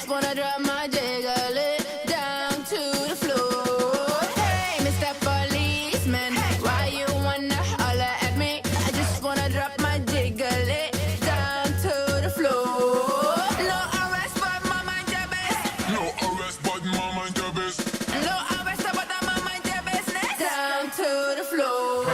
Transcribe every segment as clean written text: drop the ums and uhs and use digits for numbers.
just wanna drop my jiggle it down to the floor. Hey, Mr. Policeman, why you wanna holler at me? I just wanna drop my jiggle it down to the floor. No arrest, but my mind your business. No arrest, but my mind your business. No arrest, but my mind your business. Down to the floor.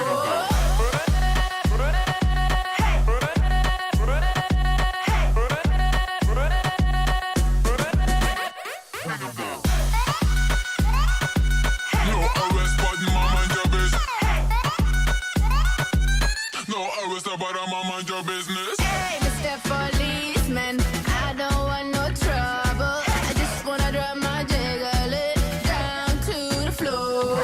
But I'm on mind your business. Hey, Mr. Policeman, I don't want no trouble. I just wanna drop my jiggle it down to the floor.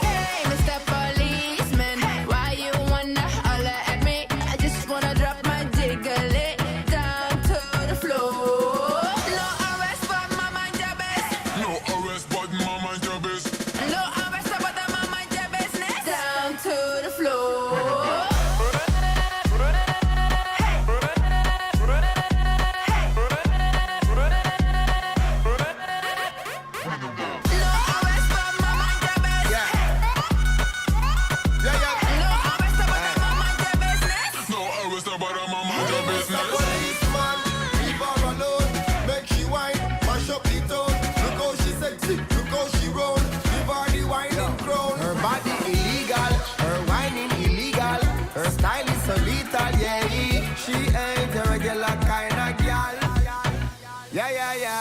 Hey, Mr. Policeman, why you wanna holler at me? I just wanna drop my jiggle it down to the floor. No arrest, but my mind your business. No arrest, but my mind your business. No arrest, but my mind your business. Down to the floor.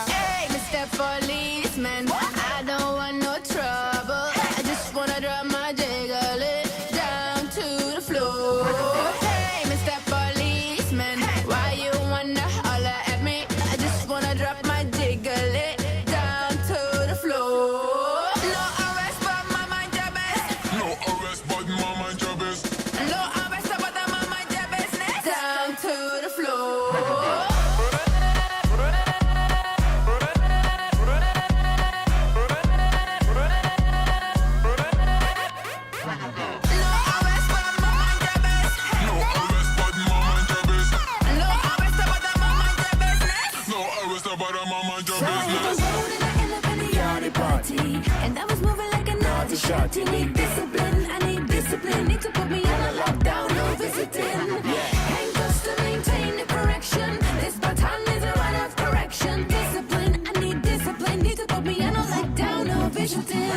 Hey, Mr. Policeman, I don't want no trouble. I just wanna drop my jiggle it down to the floor. Hey, Mr. Policeman, why you wanna holler at me? I just wanna drop my jiggle it down to the floor. No arrest, but my mind your business. No arrest, but my mind your business. No arrest, but my mind your business. Down to the floor. And I was moving like a naughty shot. You need discipline, I need discipline. Need to put me on a lockdown, no visiting. Handcuffs to maintain the correction. This baton is a right of correction. Discipline, I need discipline. Need to put me on a lockdown, no visiting.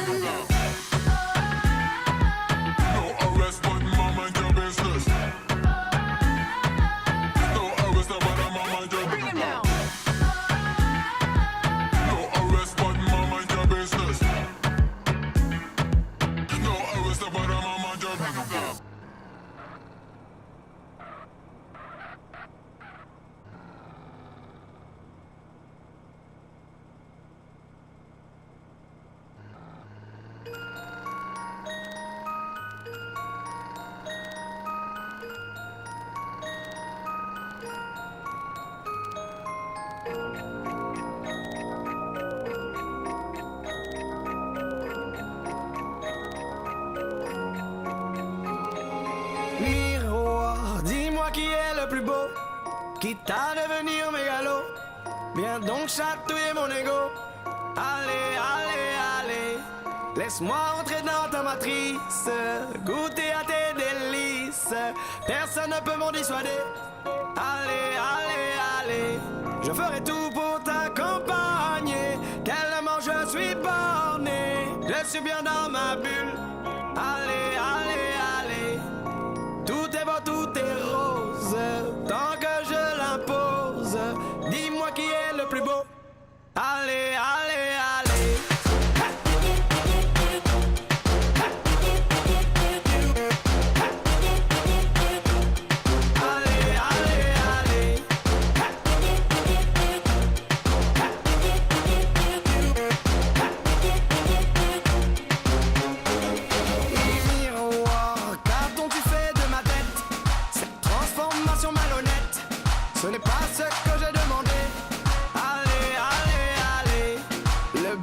No arrest, but my mind your business. No arrest, but I'm on mind your business. Bring him down. No arrest, but my mind your business. No arrest, but I'm on mind your business. Miroir, dis-moi qui est le plus beau, quitte à devenir mégalo. Viens donc chatouiller mon ego. Allez, allez, allez, laisse-moi entrer dans ta matrice, goûter à tes délices. Personne ne peut m'en dissuader. Allez, allez, allez, je ferai tout pour t'accompagner. Tellement je suis borné, je suis bien dans ma bulle. Allez, allez, allez, tout est beau, tout est rose, tant que je l'impose. Dis-moi qui est le plus beau. Allez, allez, allez. Ce n'est pas ce que j'ai demandé. Allez, allez, allez, le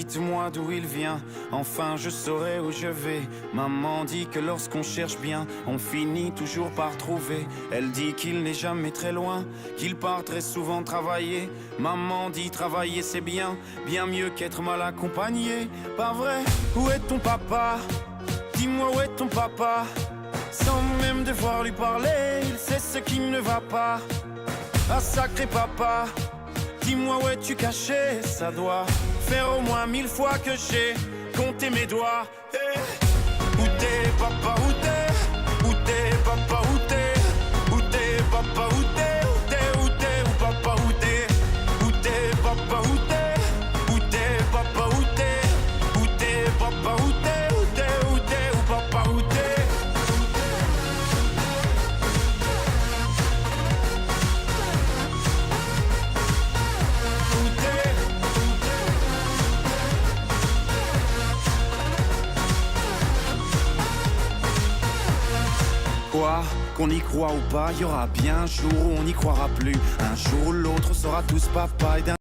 dites-moi d'où il vient, enfin je saurai où je vais. Maman dit que lorsqu'on cherche bien, on finit toujours par trouver. Elle dit qu'il n'est jamais très loin, qu'il part très souvent travailler. Maman dit travailler c'est bien, bien mieux qu'être mal accompagné. Pas vrai? Où est ton papa? Dis-moi où est ton papa? Sans même devoir lui parler, il sait ce qui ne va pas. Ah sacré papa, dis-moi où es-tu caché? Ça doit faire au moins 1000 fois que j'ai compté mes doigts. Hey. Où t'es papa, où t'es? Où t'es papa, où t'es? Où t'es papa, où t'es? Où t'es, où t'es, où papa, où t'es? Où t'es papa, où t'es? Où t'es papa, où t'es? Où t'es papa, où t'es? Où t'es, où t'es, où papa, où t'es? Quoi, qu'on y croit ou pas, y aura bien un jour où on n'y croira plus. Un jour ou l'autre, on sera tous papa et d'un